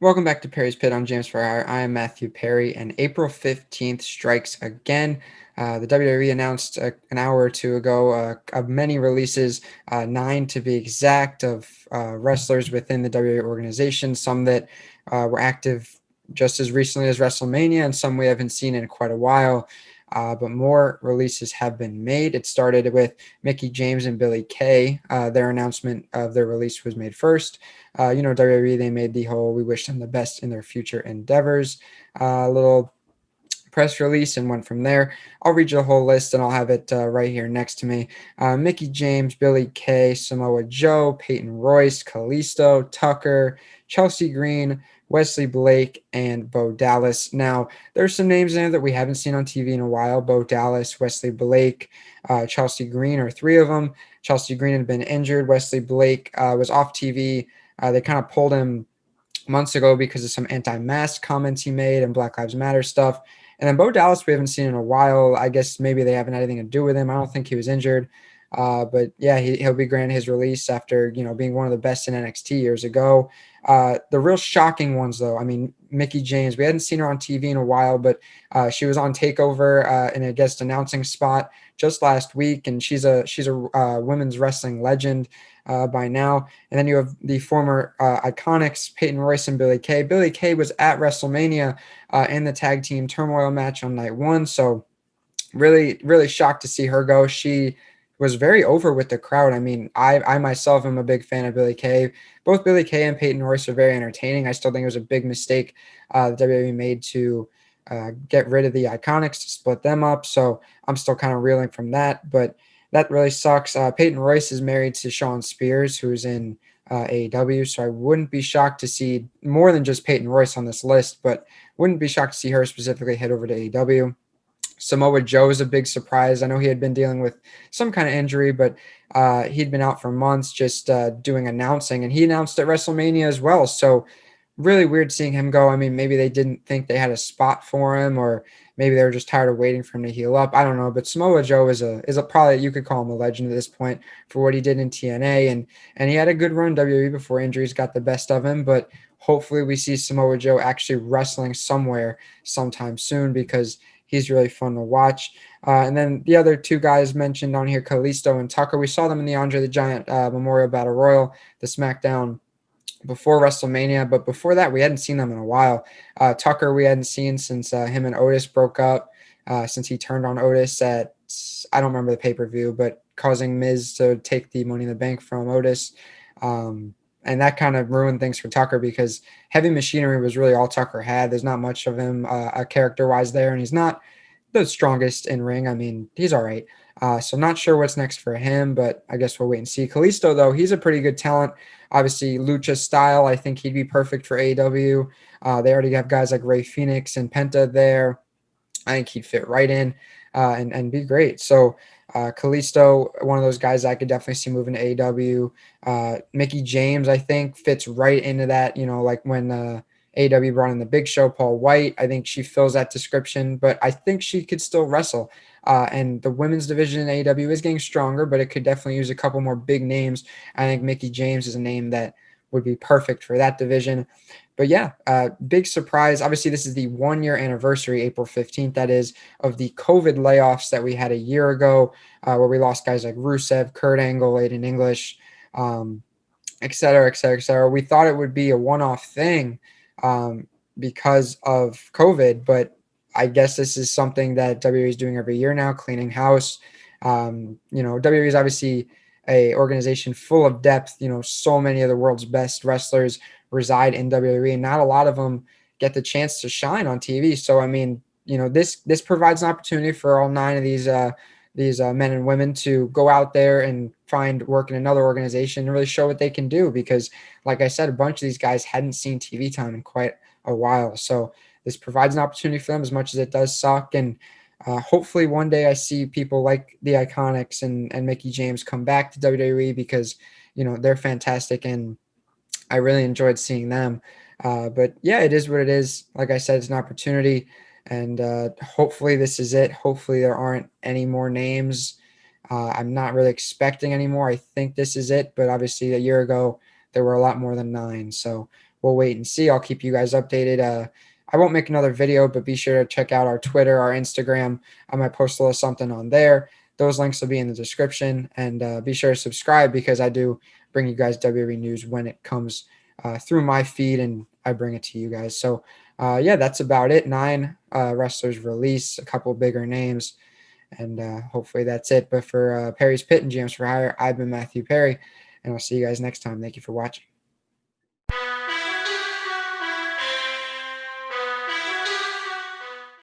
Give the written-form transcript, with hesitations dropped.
Welcome back to Perry's Pit. I'm James Farrar. I am Matthew Perry, and April 15th strikes again. The WWE announced an hour or two ago of many releases, nine to be exact, of wrestlers within the WWE organization, some that were active just as recently as WrestleMania, and some we haven't seen in quite a while. But more releases have been made. It started with Mickie James and Billie Kay. Their announcement of their release was made first. WWE, they made the whole "we wish them the best in their future endeavors" little press release and went from there. I'll read you the whole list and I'll have it right here next to me. Mickie James, Billie Kay, Samoa Joe, Peyton Royce, Kalisto, Tucker, Chelsea Green, Wesley Blake, and Bo Dallas. Now, there's some names in there that we haven't seen on TV in a while. Bo Dallas, Wesley Blake, Chelsea Green are three of them. Chelsea Green had been injured. Wesley Blake was off TV. They kind of pulled him months ago because of some anti-mask comments he made and Black Lives Matter stuff. And then Bo Dallas, we haven't seen in a while. I guess maybe they haven't had anything to do with him. I don't think he was injured. But yeah, he'll be granted his release after, being one of the best in NXT years ago. The real shocking ones, though, I mean, Mickie James, we hadn't seen her on TV in a while, but she was on TakeOver in a guest announcing spot just last week, and she's a women's wrestling legend by now. And then you have the former Iconics, Peyton Royce and Billie Kay. Billie Kay was at WrestleMania in the tag team turmoil match on night one, so really, really shocked to see her go. She was very over with the crowd. I mean, I myself am a big fan of Billie Kay. Both Billie Kay and Peyton Royce are very entertaining. I still think it was a big mistake the WWE made to get rid of the Iconics to split them up. So I'm still kind of reeling from that, but that really sucks. Peyton Royce is married to Shawn Spears, who's in AEW, so I wouldn't be shocked to see more than just Peyton Royce on this list, but wouldn't be shocked to see her specifically head over to AEW. Samoa Joe is a big surprise. I know he had been dealing with some kind of injury, but he'd been out for months just doing announcing, and he announced at WrestleMania as well. So really weird seeing him go. I mean, maybe they didn't think they had a spot for him, or maybe they were just tired of waiting for him to heal up. I don't know, but Samoa Joe is a probably you could call him a legend at this point for what he did in TNA, and he had a good run in WWE before injuries got the best of him. But hopefully we see Samoa Joe actually wrestling somewhere sometime soon because he's really fun to watch. And then the other two guys mentioned on here, Kalisto and Tucker, we saw them in the Andre the Giant Memorial Battle Royal, the SmackDown before WrestleMania, but before that, we hadn't seen them in a while. Tucker, we hadn't seen since him and Otis broke up, since he turned on Otis at, I don't remember the pay-per-view, but causing Miz to take the Money in the Bank from Otis. And that kind of ruined things for Tucker because Heavy Machinery was really all Tucker had. There's not much of him character-wise there, and he's not the strongest in ring. I mean, he's all right. So I'm not sure what's next for him, but I guess we'll wait and see. Kalisto, though, he's a pretty good talent. Obviously, Lucha style, I think he'd be perfect for AEW. They already have guys like Ray Phoenix and Penta there. I think he'd fit right in and be great. So Kalisto, one of those guys I could definitely see moving to AEW. Mickie James, I think, fits right into that. Like when AEW brought in the Big Show, Paul White. I think she fills that description, but I think she could still wrestle. And the women's division in AEW is getting stronger, but it could definitely use a couple more big names. I think Mickie James is a name that would be perfect for that division. But yeah, big surprise. Obviously, this is the 1 year anniversary, April 15th, that is, of the COVID layoffs that we had a year ago, where we lost guys like Rusev, Kurt Angle, Aiden English, et cetera, et cetera, et cetera. We thought it would be a one-off thing because of COVID, but I guess this is something that WWE is doing every year now, cleaning house. WWE is obviously a organization full of depth. So many of the world's best wrestlers reside in WWE, and not a lot of them get the chance to shine on TV. So, I mean, this provides an opportunity for all nine of these men and women to go out there and find work in another organization and really show what they can do. Because, like I said, a bunch of these guys hadn't seen TV time in quite a while. So this provides an opportunity for them, as much as it does suck. And hopefully one day I see people like the Iconics and Mickie James come back to WWE because, they're fantastic and I really enjoyed seeing them. But yeah, it is what it is. Like I said, it's an opportunity, and hopefully this is it. Hopefully there aren't any more names. I'm not really expecting any more. I think this is it, but obviously a year ago there were a lot more than nine. So we'll wait and see. I'll keep you guys updated. I won't make another video, but be sure to check out our Twitter, our Instagram. I might post a little something on there. Those links will be in the description, and be sure to subscribe because I do bring you guys WWE news when it comes through my feed, and I bring it to you guys. So yeah, that's about it. 9 wrestlers release, a couple bigger names, and hopefully that's it. But for Perry's Pit and GMs for Hire, I've been Matthew Perry, and I'll see you guys next time. Thank you for watching.